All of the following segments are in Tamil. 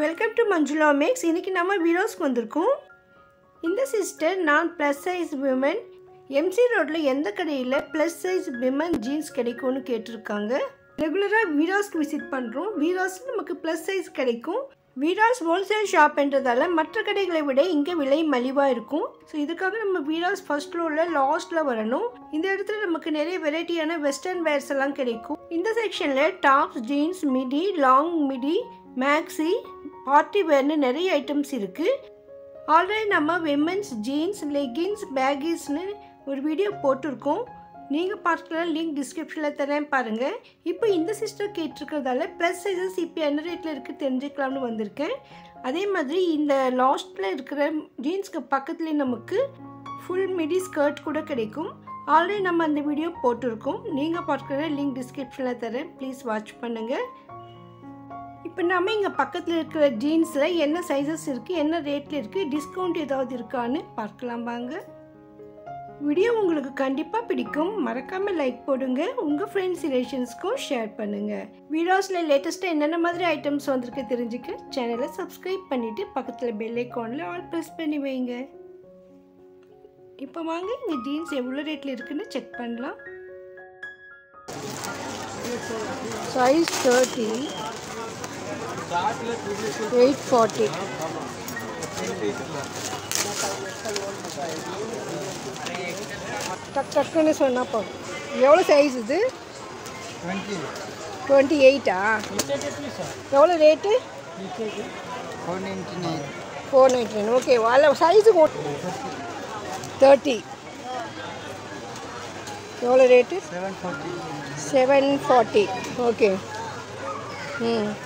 Welcome to Manjula maths. இன்றைக்கி நம்ம வீடியோஸ்க்கு வந்திருக்கோம். இந்த சிஸ்டர் நான் ப்ளஸ் சைஸ் விமன் எம்சி ரோட்டில் எந்த கடையில் ப்ளஸ் சைஸ் விமன் ஜீன்ஸ் கிடைக்கும்னு கேட்டிருக்காங்க. ரெகுலராக வீடாஸ்க்கு விசிட் பண்ணுறோம். வீடாஸ் நமக்கு ப்ளஸ் சைஸ் கிடைக்கும். வீடாஸ் ஹோல்சேல் ஷாப்ன்றதால மற்ற கடைகளை விட இங்கே விலை மலிவாக இருக்கும். ஸோ இதுக்காக நம்ம வீடாஸ் ஃபர்ஸ்ட் ஃப்ளோரில் லாஸ்ட்டில் வரணும். இந்த இடத்துல நமக்கு நிறைய வெரைட்டியான வெஸ்டர்ன் வேர்ஸ் எல்லாம் கிடைக்கும். இந்த செக்ஷனில் tops, jeans, midi, long midi, maxi, party வேர்னு நிறைய ஐட்டம்ஸ் இருக்குது. ஆல்ரெடி நம்ம விமென்ஸ் ஜீன்ஸ், லெகின்ஸ், பேகிஸ்னு ஒரு வீடியோ போட்டிருக்கோம். நீங்கள் பார்க்கலாம், லிங்க் டிஸ்கிரிப்ஷனில் தரேன் பாருங்கள். இப்போ இந்த சிஸ்டர் கேட்டிருக்கிறதால ப்ளஸ் சைஸஸ் இப்போ என்ன ரேட்டில் இருக்குது தெரிஞ்சுக்கலாம்னு வந்திருக்கேன். அதே மாதிரி இந்த லாஸ்ட்டில் இருக்கிற ஜீன்ஸ்க்கு பக்கத்துலேயே நமக்கு ஃபுல் மிடி ஸ்கர்ட் கூட கிடைக்கும். ஆல்ரெடி நம்ம அந்த வீடியோ போட்டிருக்கோம். நீங்கள் பார்க்குற லிங்க் டிஸ்கிரிப்ஷனில் தரேன், ப்ளீஸ் வாட்ச் பண்ணுங்கள். இப்போ நம்ம இங்கே பக்கத்தில் இருக்கிற ஜீன்ஸில் என்ன சைஸஸ் இருக்குது, என்ன ரேட்டில் இருக்குது, டிஸ்கவுண்ட் ஏதாவது இருக்கான்னு பார்க்கலாம் வாங்க. வீடியோ உங்களுக்கு கண்டிப்பாக பிடிக்கும். மறக்காமல் லைக் போடுங்க. உங்கள் ஃப்ரெண்ட்ஸ் ரிலேஷன்ஸ்க்கும் ஷேர் பண்ணுங்கள். வீடியோஸில் லேட்டஸ்ட்டாக என்னென்ன மாதிரி ஐட்டம்ஸ் வந்திருக்கு தெரிஞ்சுக்க சேனலை சப்ஸ்கிரைப் பண்ணிவிட்டு பக்கத்தில் பெல் ஐக்கானில் ஆல் ப்ரெஸ் பண்ணி வைங்க. இப்போ வாங்க இங்கே ஜீன்ஸ் எவ்வளோ ரேட்டில் இருக்குன்னு செக் பண்ணலாம். சைஸ் 30, 840. டக்குன்னு சொன்னால் போதும். எவ்வளோ சைஸ் இது? 28ஆ? எவ்வளோ ரேட்டு? 499. ஓகே, వాళ్ళ சைஸு 30. எவ்வளோ ரேட்டு? 740. ஓகே.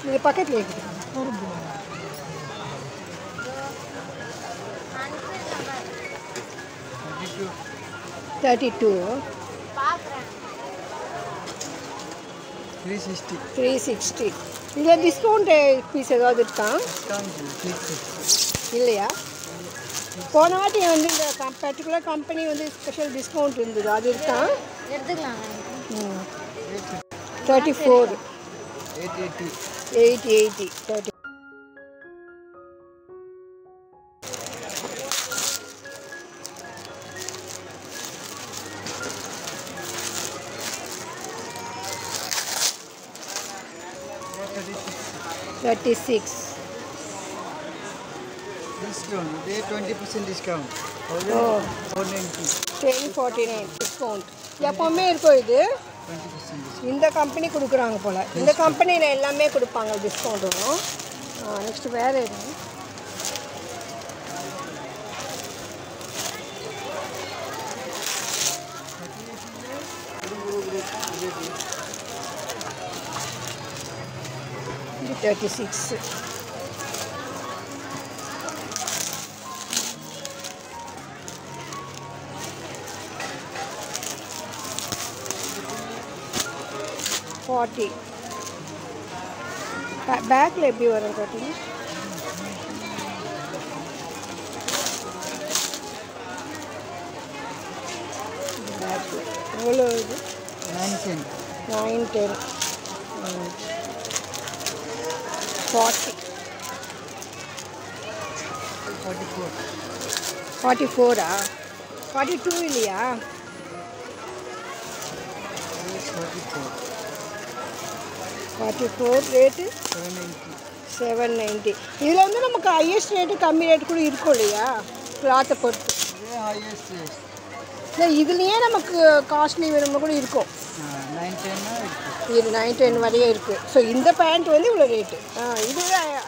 இது பக்கத்தில் இருக்குது. 32. 360. இதில் டிஸ்கவுண்ட் பீஸ் ஏதாவது இருக்கா? இல்லையா? போன வாட்டி வந்து இந்த பர்டிகுலர் கம்பெனி வந்து ஸ்பெஷல் டிஸ்கவுண்ட் இருந்தது, அது இருக்கா? எடுத்துக்கலாம். 34. 880. 30. $36. Discount. They 20% discount. Oh. 1049 discount. எப்பவுமே இருக்கும் இது. 20% discount. இந்த கம்பெனி கொடுக்குறாங்க போல். இந்த கம்பெனியில் எல்லாமே கொடுப்பாங்க டிஸ்கவுண்ட் வரும். நெக்ஸ்ட் வேறு எதுவும்? இது 36. பேக்கில் எப்படி வரும் பார்த்தீங்க? எவ்வளோ இது? 910. 40. 44ஆ? 42 இல்லையா? 44 ரேட்டு 790. இதில் வந்து நமக்கு ஹையஸ்ட் ரேட்டு கம்மி ரேட்டு கூட இருக்கும் இல்லையா, கிளாத்தை பொறுத்து? இல்லை, இதுலேயே நமக்கு காஸ்ட்லி வேணும்னா கூட இருக்கும். இது 910 வரையே இருக்குது. ஸோ இந்த பேண்ட் வந்து இவ்வளோ ரேட்டு. இது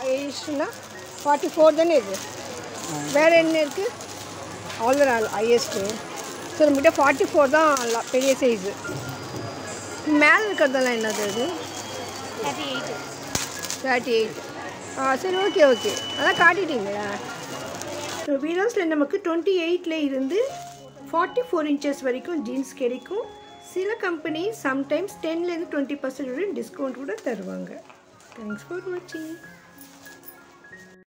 ஹையஸ்ட்னா 44 தானே இது. வேறு என்ன இருக்குது? அவ்வளோதான் ஹையஸ்ட்டு. ஸோ நம்மகிட்ட 44 தான் பெரிய சைஸு. மேலே இருக்கிறதெல்லாம் என்னது? அது 38. சரி, ஓகே. அதான் காட்டிட்டீங்களா? ஸோ வீடியோஸில் நமக்கு 28ல் இருந்து 44 இன்ச்சஸ் வரைக்கும் ஜீன்ஸ் கிடைக்கும். சில கம்பெனி சம்டைம்ஸ் 10லேருந்து 20% டிஸ்கவுண்ட் கூட தருவாங்க. தேங்க்ஸ் ஃபார் வாட்சிங்.